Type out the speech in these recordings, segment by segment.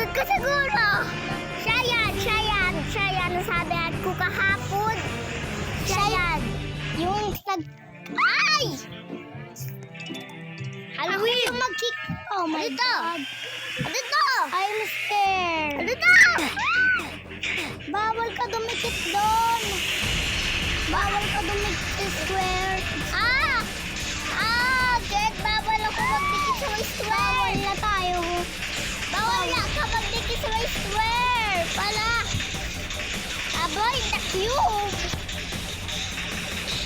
Napanood ko siguro. Siya yan. Nasabihan ko kahapon. Siya yan. Yung Ay! Halloween! Ako mag-kick. Oh my God. Ano to? I'm scared. Ano to? Bawal ka dumikit doon. Bawal ka dumikit square. Jet, bawal ako magdikit sa may square. Bawal na tayo. Bawal na ka magdikit sa may square. Pala. Aboy, the cube.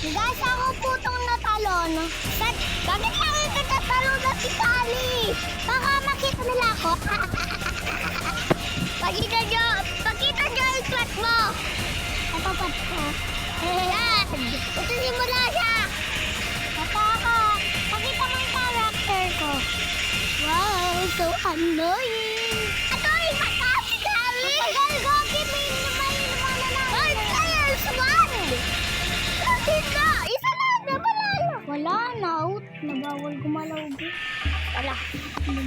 Guys, ako putong natalon. Bakit ako natatalon na si Kali? Baka makita nila ako. Pakita nyo yung swat mo. Napapat ko. Ayan. Ito simula siya. Pakita mo yung character ko. Wow, so annoying. Annoying mata si Kali. Tagal ko, may players one. Isa lang na malayo. Wala na, out. Nabawal gumalaw. Wala. Team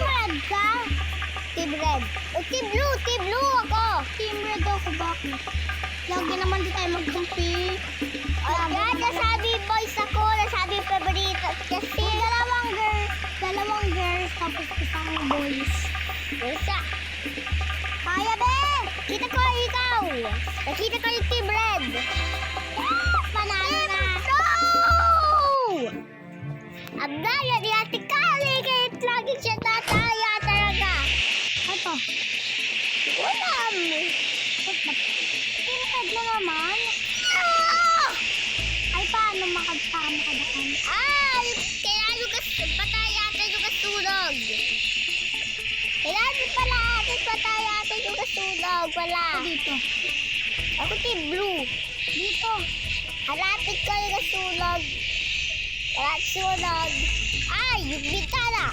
Red ka? Team Red. O Team Blue ako. Team Red ako, bakit? Lagi naman di tayo magkampi. Yan, nasabi boys ako, nasabi favorito. Kasi dalawang girls, tapos isang boys. Isa. Kaya be! Kita ko ikaw. Nakita ko yung Team Red. Panalo na. Abdaya di Ate Kali, kahit lagi siya tataya talaga. Ito. Ulam. Tinatag na naman. Ay, paano makadakan? Kailangan ka pataya ata yung kasunog. Kailangan pala atin pataya ata yung kasunog. Wala. Dito. Ako Team Blue. Dito. Hanapin ko yung kasunog. Wala sunog. Ay, yung bintana.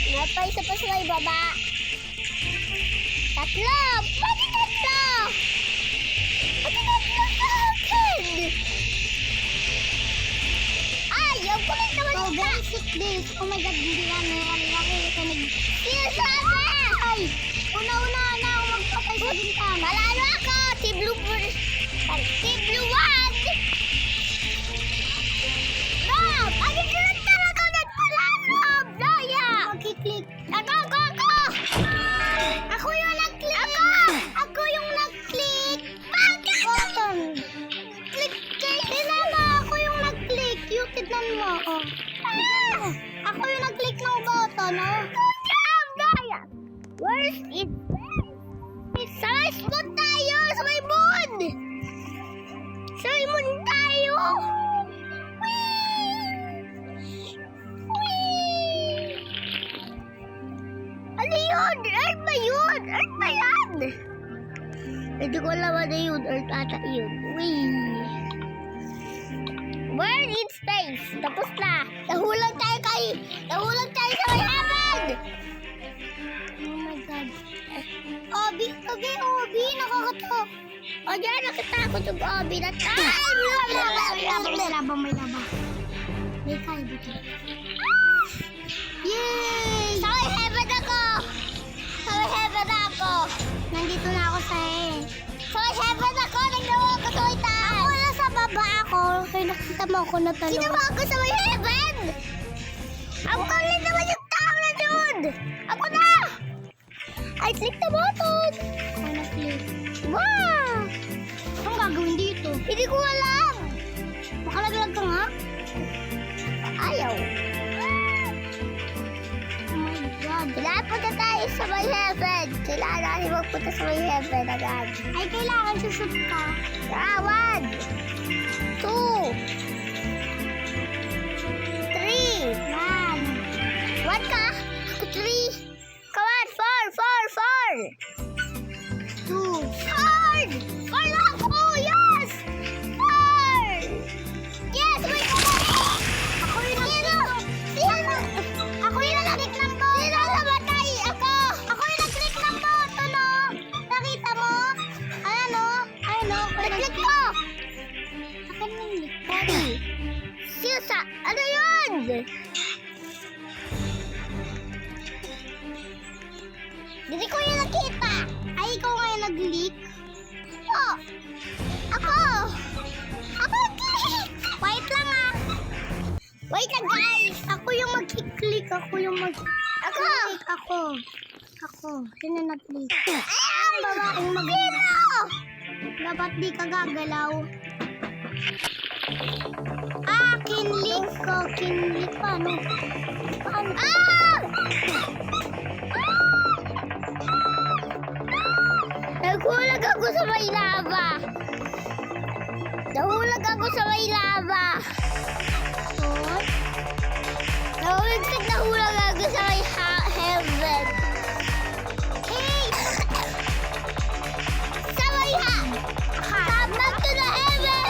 Napaisa pa sa may baba. Tatlo. Bakit tatlo? Bakit tatlo sa akin? Ay, yung kulit naman ito. Basic this. Oh my God, hindi na. Ang laki ito. Sinasabi! Ay, una-una na ako magpapay sa bintana. Malalo ako. Team Blue 1. Rob! Ano lang talaga nagpala, Rob? Daya! Mag-click. Ako! Ako yung nag-click. Ako yung nag-click. Bakit? Button. Click kay. Tinala, ako yung nag-click. Yung tignan mo. Ako yung nag-click ng button. Good job, Daya! Where's it? Sa spot tayo! Sa may moon! Sa may moon tayo! Ano yun? Earth ba yun? Earth ba yan? Hindi ko alam ano yun. Earth ata yun. World in space. Tapos na. Nahulang tayo sa may heaven. Oh my God. Obi. Nakakato. O dyan, nakatakot yung Obi na tayo. May laba. May kayo dito. Yay! Sa may heaven ako. Nandito na ako sa Sa may heaven ako. Naglawa ko sa itaas. Ako na sa baba ako. Kaya nakita mo ako na talo. Ginawa ko sa may heaven. Ang kulit naman yung tao na doon. Ako na. I click the button. Ako na-click. Wow! Anong gagawin dito? Hindi ko alam. Makalaglag ka nga. Ayaw. Oh my God. Kailangan punta tayo sa may heaven. Kailangan natin magpunta sa may heaven agad. Ay, kailangan sushoot ka. 1, 2, 3. 1 ka? 3. Come on, 4. 2. 4 lang ako! Yes! 4! Yes! Wait! Ako yung nag-click ng button! Sino namatay? Ako yung nag-click ng button, no? Nakita mo? Ayan, no? Nag-click ko! Hindi ko yung nakita. Ay, ikaw nga yung nag-leak? Oh! Ako! Ako nag-leak! Wait lang ah! Wait lang guys! Ako yung mag-click. Ako yung mag-click. Ako. Sino nag-click? Ay! Babaeng mag-click. Dapat di ka gagalaw. Ah! Kinlik ko. Kinlik. Paano? Ah! Nagulag ako sa may lava. Nahulag ako sa may lava. Oh. Nahulag ako sa may heaven. Hey! Sa may come back to the heaven!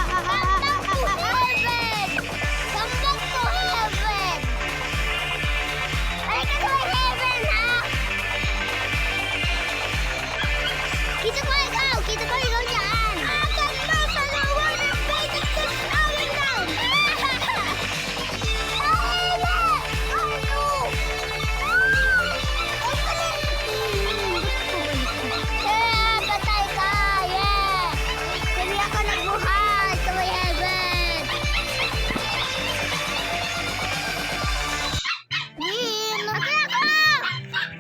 Come back to heaven! Balik ka sa may heaven, ha? Kita mo ikaw dyan! Apat na sa lawa ng basic to slowing down! Patay ka! Yeah! Hindi ako nagbuhay sa may heaven! Win!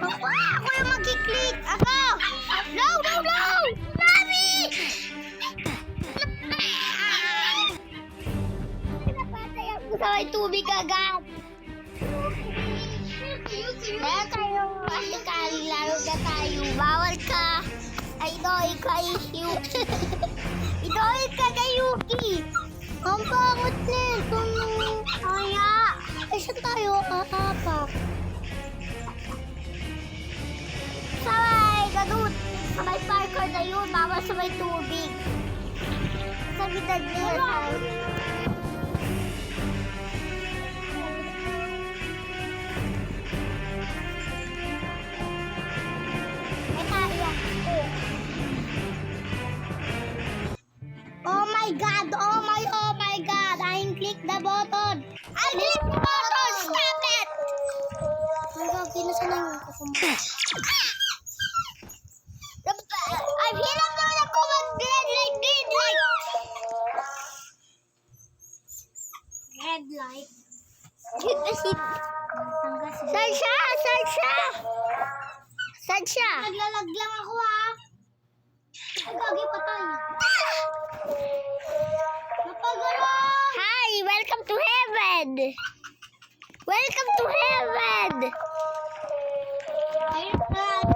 Ako yung mag-click! Ako! No! Mami! Napatay ako sa may tubig agad! Meron tayong masikali, laro na tayo. Bawal ka! Ay, doy ka, Yuki! Idoy ka kay Yuki! Ang pangot nito! Kaya! Ay, saan tayo aapak? Sabay, ganun! Sabay parkour na yun, bawal sa may tubig. Sabi na niya tayo. May tayo. Oh my God! Oh my God! I click the button! I click the button! Stop it! Ay, God, pinasa na yung kukumba. I'm hirap naman ako mag-red light. Red light? Hit the seat. Saan siya? Naglalag lang ako ha. Ay, gagi patay. Napagalo! Hi! Welcome to heaven!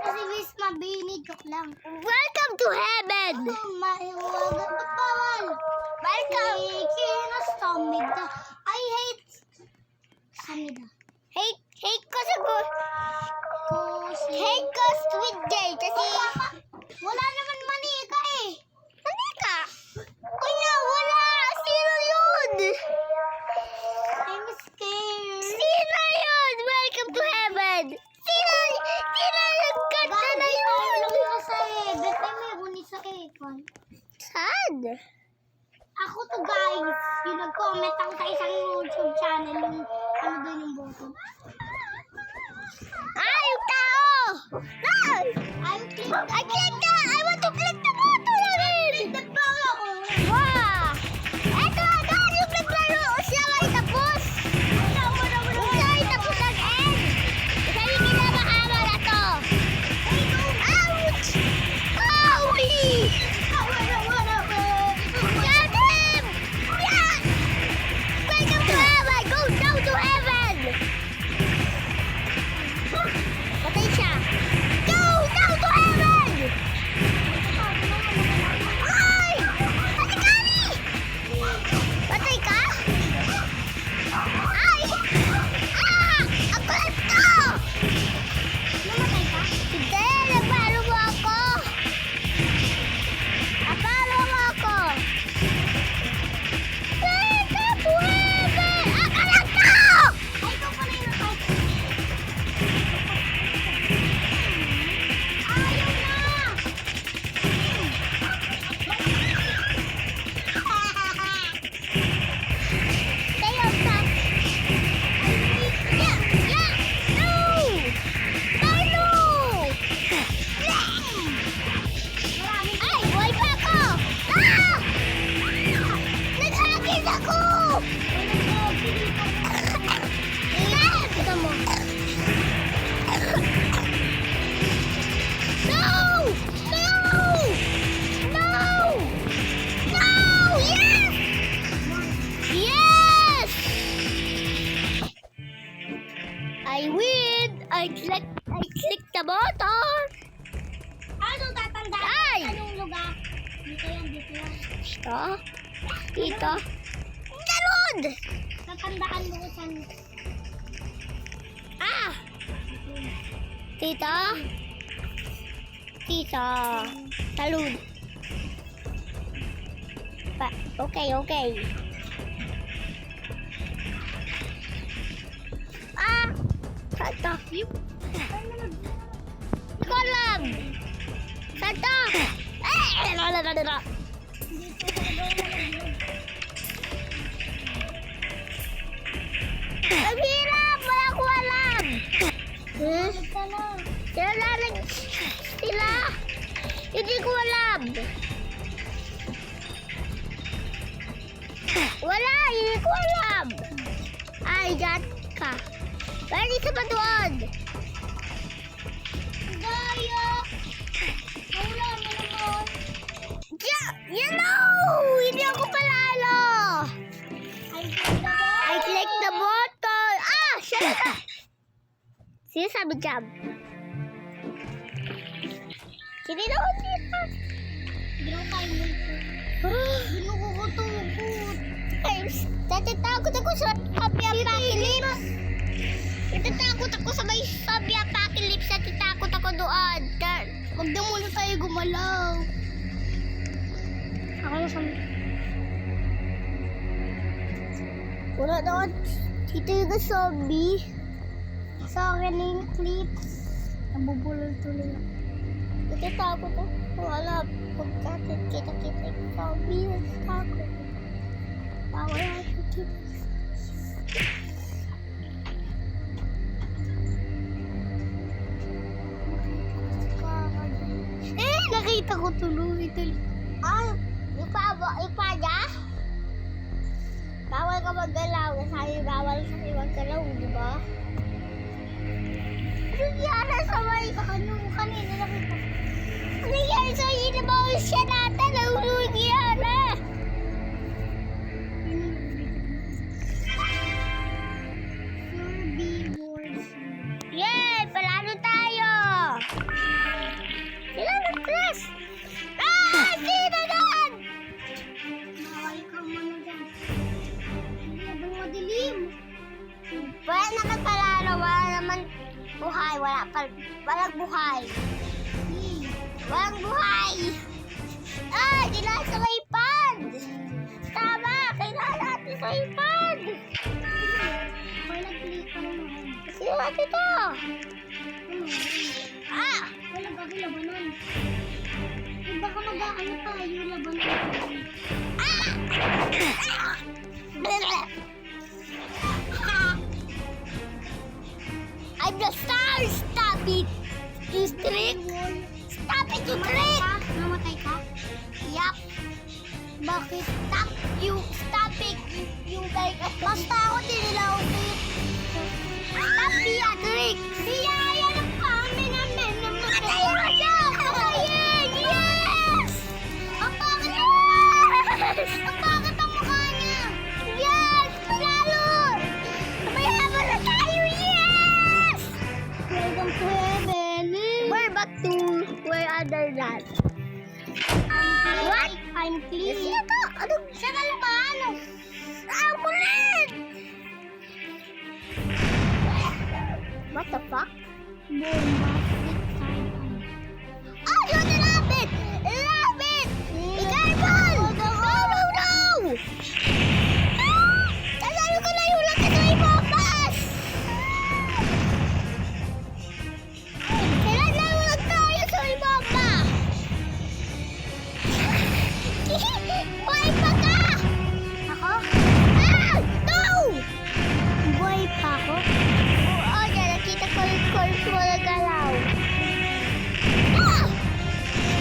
Kasi Miss Mabini, joke lang. Welcome to heaven! Maiwagan at bawal. Welcome! Kinastomida. I hate Samida. Hate ko sa hate ko sweet day kasi wala naman manika eh. Manika? Kuya, wala. Sino yun? I'm scared. Sino yun? Welcome to heaven. Sino nagkanta na yun? Alam mo sa heaven. Ay, may huni sa ekon. Saan? Ako to guys. Yung nag-comment ako sa isang YouTube channel. Yung ano doon yung button. Ah, yung tao! No! I click the... I want to click the button again! Click the button! Wow! Eto agad! Yung naglaro siya ay tapos! Siya ay tapos ang end! Sabi kinamahama na to! Ouch! Owie! Get him! Yeah! Welcome to heaven! Go down to heaven! Patay siya! Go down to heaven! click the button. Ano tatandaan? Ay! Anong lugar? Dito yan, dito yan. Dito. Dito. Talod! Tatandaan mo kung saan. Ah! Dito. Dito. Talod. Okay. Ah! Saan to? Hindi ko alam. Saan to? Dito. Ang hirap! Wala ko alam! Ito na. Sila! Hindi ko alam! Wala! Hindi ko alam! Ay, dyan ka. Pwede sa ba doon? Gaya! Wala mo naman. You know! Hindi ako palalo! I click the button! Ah! Shut up! Sino sabi jump? Sino na ako dito? Ginukay mo ito. Ginukukutukot. Natatakot ako sa Happy Apocalypse. Natatakot ako sa may Happy Apocalypse. Natatakot ako doon. Huwag na muna tayo gumalaw. Ako na sa... Wala naman. Dito yung zombie. Sa akin na yung clips. Nabubulol tuloy ako. Natatakot ako. Wala. Pagkakit kita-kita yung zombie. Natatakot. Bawal ako kita. Nakita ko tuloy. Ay, ipada? Bawal ka maggalaw. Sabi bawal sa'yo maggalaw, di ba? Ano nangyari sa may... Kanina nakita ko. Ano nangyari sa iyo na bawal siya natin? Ano nangyari? Herbivores. Yay! Palalo tayo! Sila nag-press! Ah! Sino doon? Nakakay ka muna dyan. Hindi, habang madilim. Wala naman palalo. Wala naman buhay. Walang buhay. Walang buhay! Ah! Kailangan sa may pad! Tama! Kailangan natin sa may pad! Kaya nag-click ka naman. Sino natin ito? Ah! Wala ba labanan? Baka mag-aano tayo labanan. Ah! I'm the star! Stop it! You trick! Stop it, you trick! Namatay ka? Yup! Bakit? Stop! Stop it! You like a... Basta ako tinilaw ko. Stop Bia, trick! Bia, yan ang kami namin. Patayin mo siya! Patayin! Yes! Ang bakit? Yes! Ang bakit ang mukha niya? Yes! Panalo! Mayaman na tayo! Yes! Welcome to heaven. Where back to where other than? What? I'm clean. Sino to? Anong siya ka laban? Ah, kulit! What the fuck? Bombastic time. Oh, yun! Love it! Love it! Be careful! No! Ah! Sasabi ko na yung lang ito ay bombas! Kailan na lang tayo sa may bomba? Buhay pa ka! Ako? Ah! No! Buhay pa ako? Oo, dyan. Nakita ko yung corpse mo na galaw. Ah!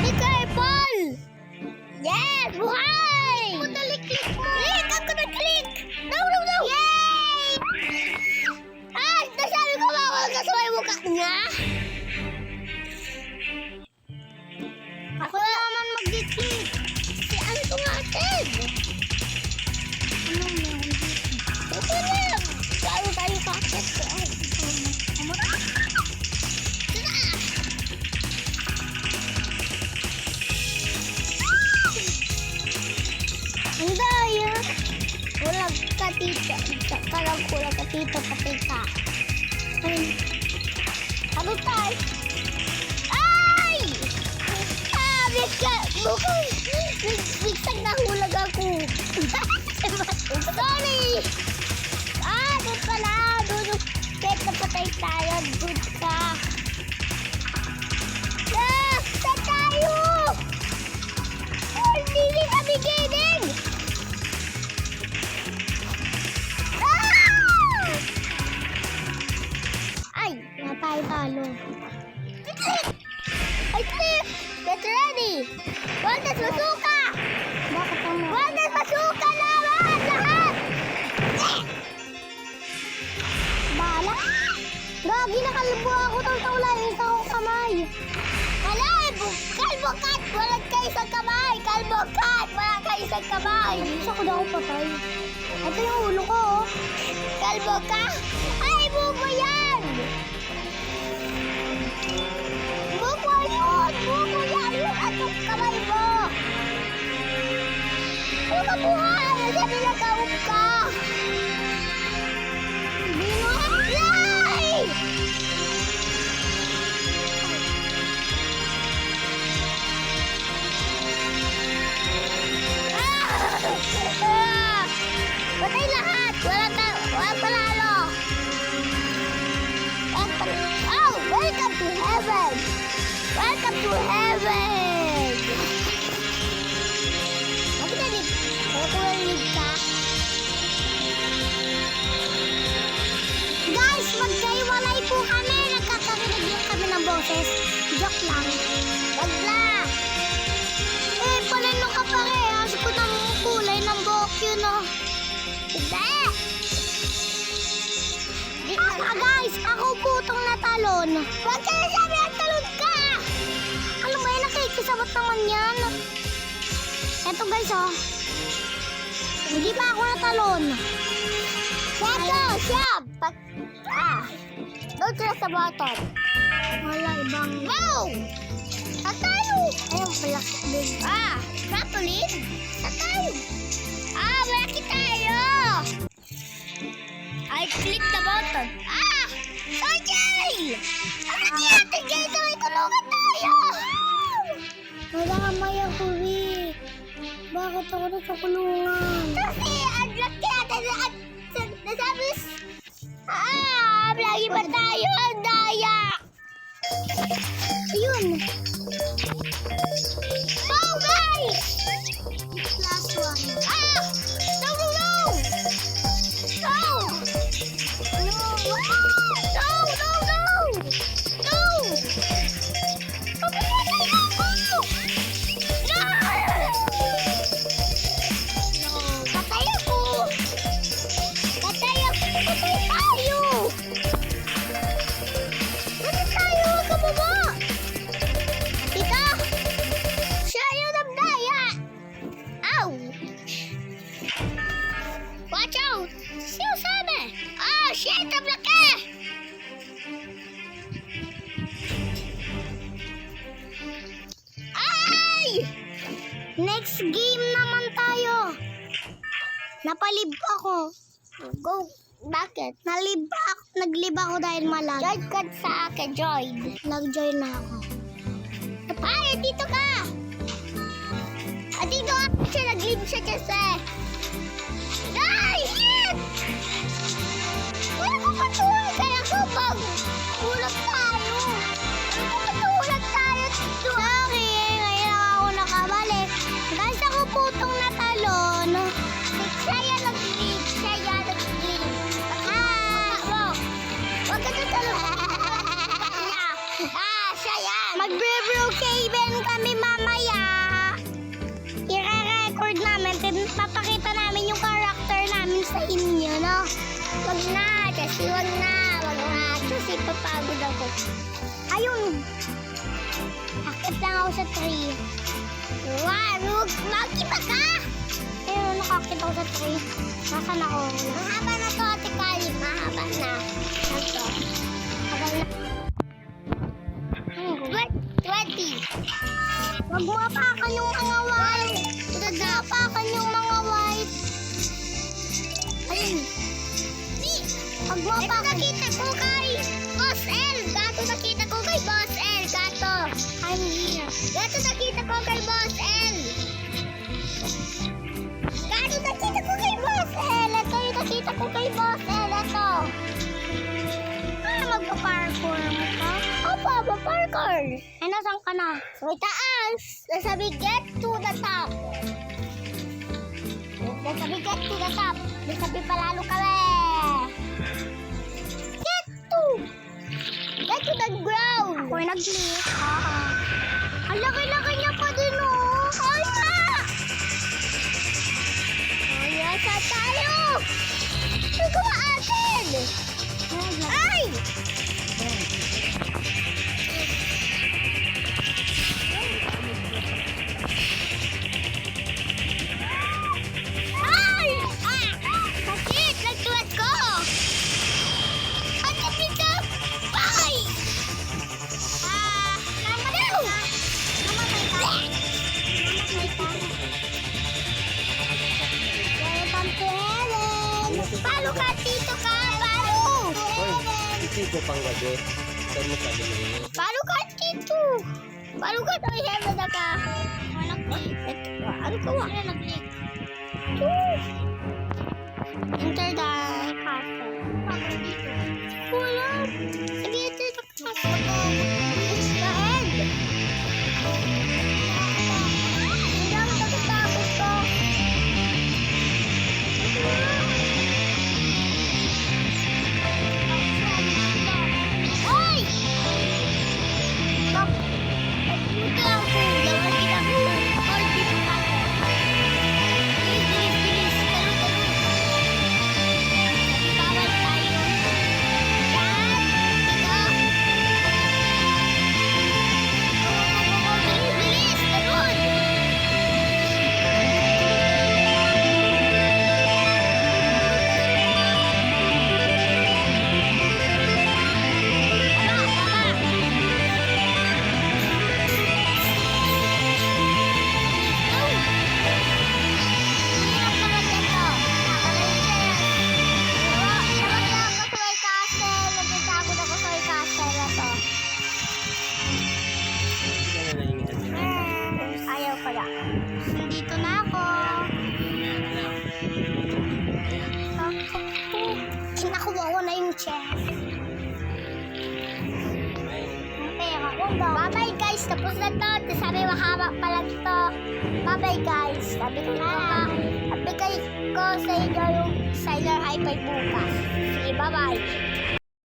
Be careful! Yes! Buhay! Click mo! Click! Ako na-click! No! Yay! Ah! Nasabi ko bawal ka sa may mukha niya? Ako naman mag-click. Si ano ito natin? Ano meron dito? Ito lang! Lalo tayo kakit. tita. Kalang kulang ka tito, patay ka. Ano tayo? Ay! Mukhang bigsag nahulag ako. Sorry! Doon pala. Doon yung kahit napatay tayo. Doon ka. Saan tayo? Hindi kami ginig! Ay! Wala tayo talo. Ay, Cliff! Get ready! Waldas, masuka! Bakit ang Waldas, masuka! Lahat! Lahat! bala? Gagi, nakalabo ako ng taulayin sa akong kamay. Kalbo kat! Walang kayo isang kamay! Kalbo kat! Walang kayo isang kamay! Isa ko daw patay. Ito yung ulo ko, oh. Kalbo ka? Ay, bubo yan! Bubo yun! Bubo yan! Yung atong kamay mo! Ano ka buhay? Sabi na kaum ka! Ay! Patay lahat! Walang palalo! Oh! Welcome to heaven! Welcome to heaven! Bakit na dito? Kukulinig ka? Guys, magkaiwalay po kami. Nagkakarinig lang kami ng boses. Joke lang. Wag na! Palino ka parehas ko ng kulay ng buhok yun, oh. Hindi! Guys, ako po itong natalon. Huwag ka na sabi ang talon ka! Ano ba yun? Nakikisabot naman yan. Eto guys, oh. Hindi pa ako natalon. Seto! Siya! Doon sila sa bottom. Wala, ibang... Wow! Saan tayo? Ayun, palakit din. Trampoline? Saan tayo? Malaki tayo! I click the button. Sajay! Ano natin guys? May tulungan tayo! Wala ka maya, Kuri. Bakit ako na sa kulungan? Kasi ang laki natin nasabi lagi ba tayo ang daya? Ayun. Oh guys! Last one. No! No! No! No! No! No! No! Papamatay ako! No! Patay ako! Patay ako! Patay tayo! Patay tayo! Huwag ka baba! Tita! Siya yung nagdaya! Ow! Watch out! Sino sabi? Shit! Ang laki! Ay! Next game naman tayo. Napalib ako. Go! Bakit? Naglib ako dahil malag. Join ka sa akin, join. Nag-join na ako. Ay, dito ka! Dito ka siya, nag-leave siya kasi. Ay, shit! Wala ko patulog kaya kapag ulat tayo. Wala ko patulog tayo dito. Sorry, ngayon ako nakabalik. Guys, ako po itong natalon. Siya yan nag-leave. Siya yan nag-leave. Wag ka tutulog. Siya yan. Mag-Brookhaven kami mamaya. I-record namin. Papakita namin yung character namin sa inyo, no? Wag na, kasi wag na. Wag na, kasi papagod ako. Ayun. Akit lang ako sa tree. Wow, magkiba ka! Ayun, nakakit ako sa tree. Nasaan ako? Mahaba na to, Ate Kali. Mahaba na. Ito. Tagal na. 20. Huwag mo apakan yung mga white. Huwag mo apakan yung mga white. Ayun. nakuha pa. Ito nakita ko kay Boss L. Gato nakita ko kay Boss L. Gato. I'm here. Gato nakita ko kay Boss L. Gato nakita ko kay Boss L. Ito yung nakita ko kay Boss L. Ito. Magpa-parkour mo ka? Opo, pa-parkour. Ay, nasan ka na? Sa may taas. Nasabi get to the top. Nasabi get to the top. Nasabi palalo kami. Get to the ground. Ako'y nag-lift. Ang laki-laki niya pa din, oh. Ay na! Ay, asa tayo? Nagawa atin! Ay! Ay! Sakit! Nagtuwad ko! Ang kapit ka! Ay! Namatay ka. Namatay ka. Welcome to heaven! Palo ka, tito ka! Palo! Tito pang gabi. Saan mo sabi mo yun? Palo ka, tito! Palo ka, to heaven na ka! Ano ka wa? Enter the castle. Wala! Sige, ito yung castle. It's the end! Hindi ako nagtatapos ko. Ay! Stop! Buti lang po. Lawan kita po. All dito pa ako. Bilis, bilis, bilis. Talo, talo. Bawal tayo. Yan. Ito. Bilis, bilis. Talon. Tama, tama. Hindi ka na naingitan din. Ayaw pala. Nandito na ako. Kinakuha ko na yung chest. Ang pera ko ba? Bye-bye guys. Tapos na to. Sabi mahaba pa lang to. Bye-bye guys. Sabi ko na. Sabi ko sa inyo yung Sailor High Five bukas. Sige, bye-bye.